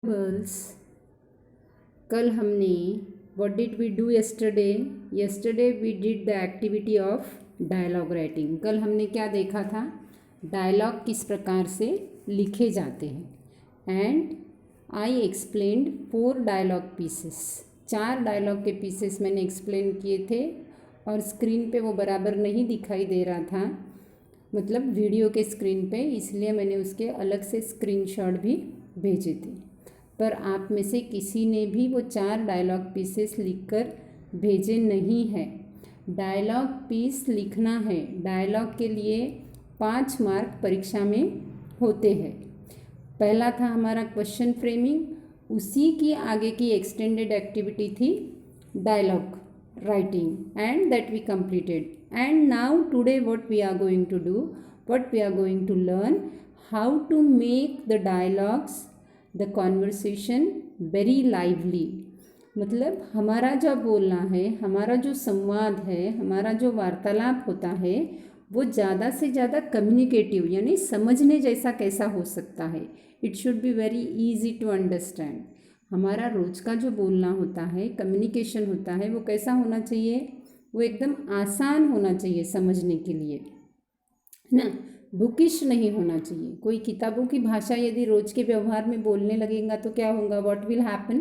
Girls, कल हमने what did we do yesterday yesterday we did the activity of dialogue writing. कल हमने क्या देखा था, डायलॉग किस प्रकार से लिखे जाते हैं। And I explained 4 dialogue pieces, 4 dialogue के पीसेस मैंने एक्सप्लेन किए थे और स्क्रीन पे वो बराबर नहीं दिखाई दे रहा था, मतलब वीडियो के स्क्रीन पे, इसलिए मैंने उसके अलग से स्क्रीनशॉट भी भेजे थे। पर आप में से किसी ने भी वो 4 डायलॉग पीसेस लिखकर भेजे नहीं है। डायलॉग पीस लिखना है, डायलॉग के लिए 5 मार्क परीक्षा में होते हैं। पहला था हमारा क्वेश्चन फ्रेमिंग, उसी की आगे की एक्सटेंडेड एक्टिविटी थी dialogue writing, and that we completed. And now today what we are going to do, what we are going to learn, how to make the dialogues, the conversation very lively। मतलब हमारा जो बोलना है, हमारा जो संवाद है, हमारा जो वार्तालाप होता है, वो ज़्यादा से ज़्यादा कम्युनिकेटिव यानी समझने जैसा कैसा हो सकता है। It should be very easy to understand. हमारा रोज़ का जो बोलना होता है, कम्युनिकेशन होता है, वो कैसा होना चाहिए, वो एकदम आसान होना चाहिए समझने के लिए, है ना। बुकिश नहीं होना चाहिए। कोई किताबों की भाषा यदि रोज के व्यवहार में बोलने लगेगा तो क्या होगा, what will happen,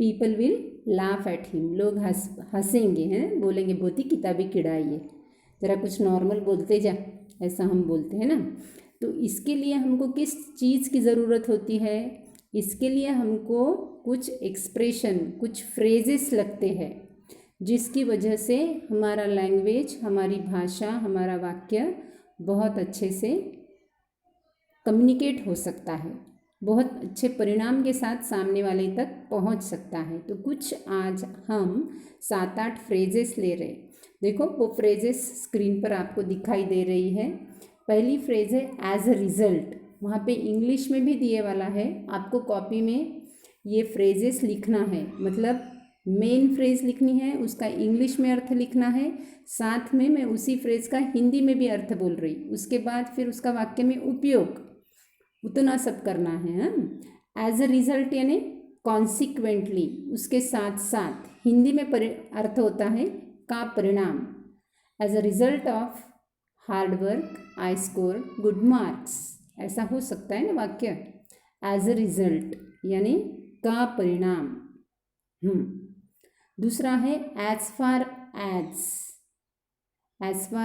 people will laugh at him, लोग हंसेंगे, हैं, बोलेंगे बहुत ही किताबी किड़ा है, ज़रा कुछ नॉर्मल बोलते जा, ऐसा हम बोलते हैं ना। तो इसके लिए हमको किस चीज़ की ज़रूरत होती है, इसके लिए हमको कुछ एक्सप्रेशन, कुछ फ्रेजेस लगते हैं, जिसकी वजह से हमारा लैंग्वेज, हमारी भाषा, हमारा वाक्य बहुत अच्छे से कम्युनिकेट हो सकता है, बहुत अच्छे परिणाम के साथ सामने वाले तक पहुंच सकता है। तो कुछ आज हम 7-8 फ्रेजेस ले रहे। देखो वो फ्रेजेस स्क्रीन पर आपको दिखाई दे रही है। पहली फ्रेज है एज अ रिजल्ट, वहाँ पे इंग्लिश में भी दिए वाला है, आपको कॉपी में ये फ्रेजेस लिखना है, मतलब मेन फ्रेज लिखनी है, उसका इंग्लिश में अर्थ लिखना है, साथ में मैं उसी फ्रेज का हिंदी में भी अर्थ बोल रही, उसके बाद फिर उसका वाक्य में उपयोग, उतना सब करना है। एज अ रिजल्ट यानी कॉन्सिक्वेंटली, उसके साथ साथ, हिंदी में अर्थ होता है का परिणाम। As a result of hard work I score good marks, ऐसा हो सकता है ना वाक्य। एज अ रिजल्ट यानी का परिणाम। दूसरा है एज फार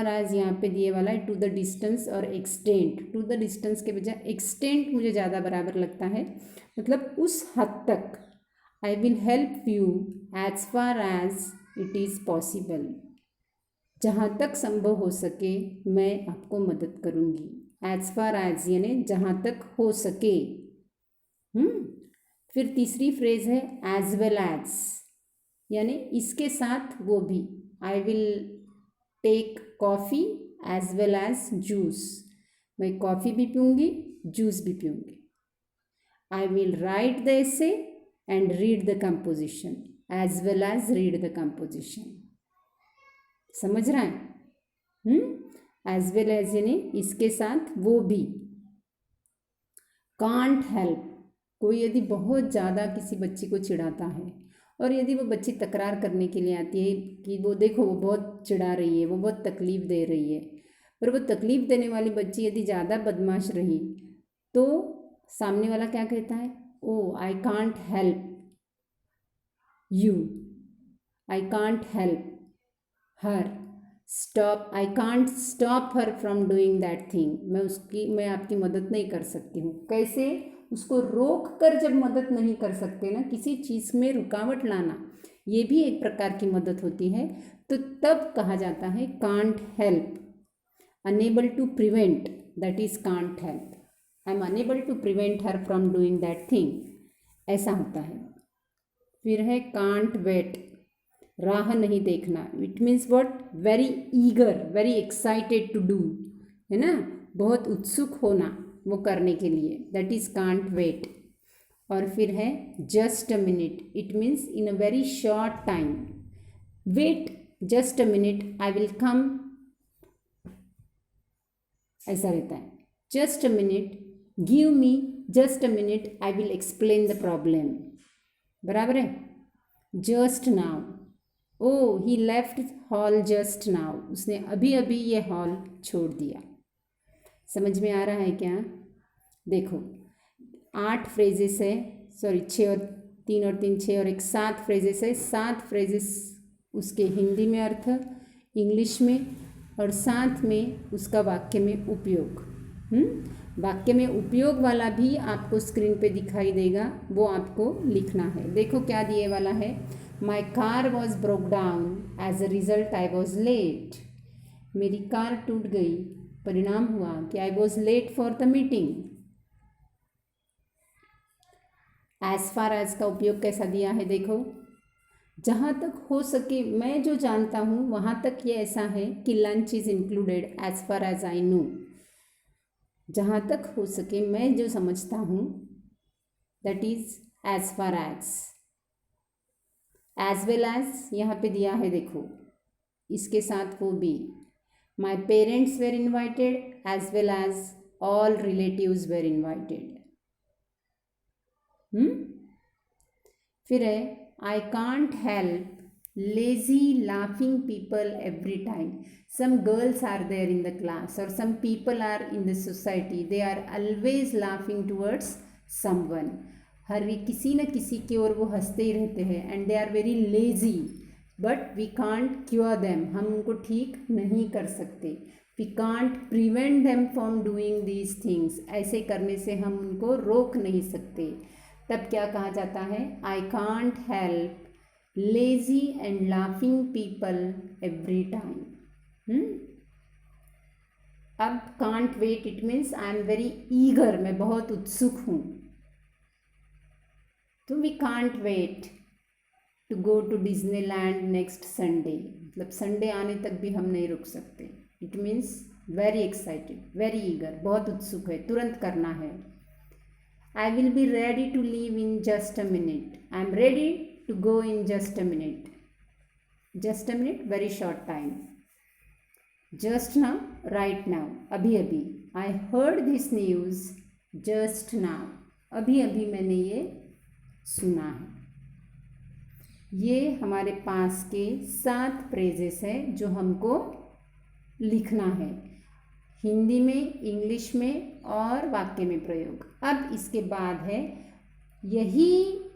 एज यहाँ पे दिए वाला है टू द डिस्टेंस और एक्सटेंट। टू द डिस्टेंस के बजाय एक्सटेंट मुझे ज़्यादा बराबर लगता है, मतलब उस हद तक। I will help you as far as it is possible, जहाँ तक संभव हो सके मैं आपको मदद करूँगी। एज फार एज यानी जहाँ तक हो सके। फिर तीसरी फ्रेज है एज वेल एज, यानी इसके साथ वो भी। I will take coffee as well as juice, मैं कॉफ़ी भी पीऊँगी, जूस भी पीऊँगी। I will write the essay and read the composition as well as read the composition. समझ रहा है? एज वेल एज यानी इसके साथ वो भी। कांट हेल्प, कोई यदि बहुत ज़्यादा किसी बच्ची को चिढ़ाता है और यदि वो बच्ची तकरार करने के लिए आती है कि वो देखो वो बहुत चिढ़ा रही है, वो बहुत तकलीफ़ दे रही है, पर वो तकलीफ़ देने वाली बच्ची यदि ज़्यादा बदमाश रही तो सामने वाला क्या कहता है, ओ I can't help you, I can't help her, stop, I can't stop her from doing that thing, मैं आपकी मदद नहीं कर सकती हूँ। कैसे, उसको रोक कर जब मदद नहीं कर सकते ना, किसी चीज़ में रुकावट लाना, ये भी एक प्रकार की मदद होती है, तो तब कहा जाता है can't help. Unable to prevent, that is can't help, I am unable to prevent her from doing that thing, ऐसा होता है। फिर है कांट वेट, राह नहीं देखना। It means what, very eager, very excited to do, है ना, बहुत उत्सुक होना वो करने के लिए, दैट इज कांट वेट। और फिर है just a minute, it means in a very short time, wait just a minute I will come, ऐसा रहता है। Just a minute, give me just a minute I will explain the problem, बराबर है। Just now, oh he left hall just now, उसने अभी अभी ये hall छोड़ दिया। समझ में आ रहा है क्या? देखो 8 फ्रेजेस है, सॉरी 6 और 3 और 3 6 और 1 7 फ्रेजेस है। 7 फ्रेजेस उसके हिंदी में अर्थ, इंग्लिश में, और साथ में उसका वाक्य में उपयोग। वाक्य में उपयोग वाला भी आपको स्क्रीन पे दिखाई देगा, वो आपको लिखना है। देखो क्या दिए वाला है, my car was broke down as a result I was late. मेरी कार टूट गई, परिणाम हुआ कि I was late for the meeting. As far as का उपयोग कैसा दिया है, देखो जहाँ तक हो सके मैं जो जानता हूँ वहाँ तक ये ऐसा है कि lunch is included as far as I know. जहाँ तक हो सके मैं जो समझता हूँ, that is as far as well as यहाँ पे दिया है, देखो इसके साथ वो भी। My parents where invited as well as all relatives where invited. फिर है I can't help lazy laughing people every time. Some girls are there in the class or some people are in the society, they are always laughing towards someone. हर किसी न किसी की ओर वो हंसते ही रहते हैं, and they are very lazy but we can't cure them. हम उनको ठीक नहीं कर सकते, we can't prevent them from doing these things. ऐसे करने से हम उनको रोक नहीं सकते। तब क्या कहा जाता है, I can't help lazy and laughing people every time. अब can't wait it means I am very eager, मैं बहुत उत्सुक हूँ। तो we can't wait to go to Disneyland next Sunday, मतलब संडे आने तक भी हम नहीं रुक सकते। It means very excited, very eager, बहुत उत्सुक है, तुरंत करना है। I will be ready to leave in just a minute. I am ready to go in just a minute. Just a minute, very short time. Just now, right now, अभी अभी। I heard this news just now. अभी अभी मैंने ये सुना है। ये हमारे पास के 7 फ्रेजेस हैं जो हमको लिखना है, हिंदी में, इंग्लिश में और वाक्य में प्रयोग। अब इसके बाद है यही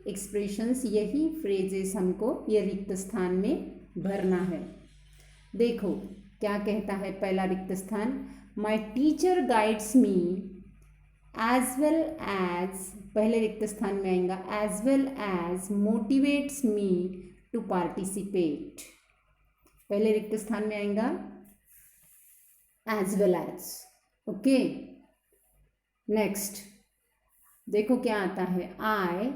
एक्सप्रेशंस, यही फ्रेजेस हमको ये रिक्त स्थान में भरना है। देखो क्या कहता है पहला रिक्त स्थान, my teacher guides me as well as, पहले रिक्त स्थान में आएगा as well as motivates me to participate. पहले रिक्त स्थान में आएगा as well as. Okay, next देखो क्या आता है, I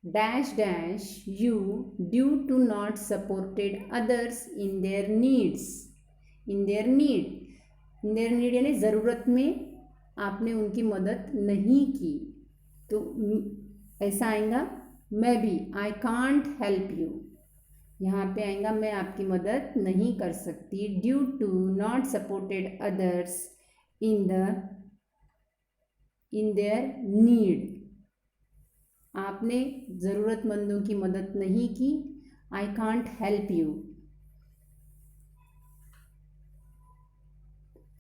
dash dash you due to not supported others in their needs. In their need यानी ज़रूरत में आपने उनकी मदद नहीं की, तो ऐसा आएगा मैं भी, आई कांट हेल्प यू। यहाँ पे आएगा मैं आपकी मदद नहीं कर सकती, due to not supported others in their need. आपने ज़रूरतमंदों की मदद नहीं की, आई कांट हेल्प यू।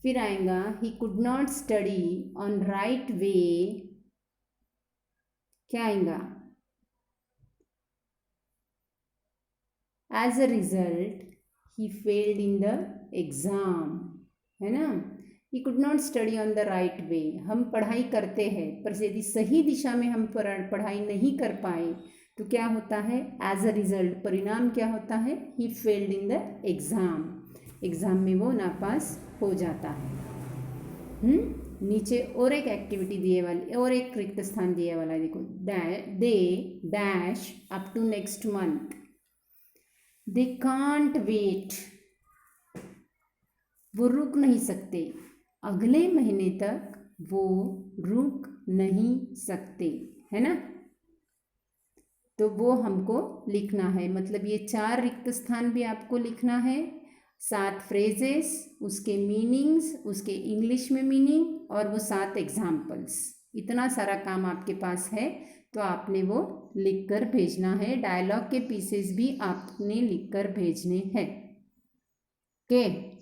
फिर आएगा he could not study on right way. क्या आएगा, as a result he failed in the exam, है ना। He could not study on the right way, हम पढ़ाई करते हैं पर यदि सही दिशा में हम पढ़ाई नहीं कर पाए तो क्या होता है, एज अ रिजल्ट परिणाम क्या होता है, he failed in the exam, exam में वो नापास हो जाता है। नीचे और एक एक्टिविटी दिए वाली, और एक रिक्त स्थान दिए वाला है, देखो they dash up to next month, they can't wait, वो रुक नहीं सकते, अगले महीने तक वो रुक नहीं सकते, है ना। तो वो हमको लिखना है, मतलब ये 4 रिक्त स्थान भी आपको लिखना है, 7 फ्रेजेस, उसके मीनिंग्स, उसके इंग्लिश में मीनिंग और वो 7 एग्जाम्पल्स, इतना सारा काम आपके पास है तो आपने वो लिख कर भेजना है। डायलॉग के पीसेस भी आपने लिख कर भेजने हैं। ओके।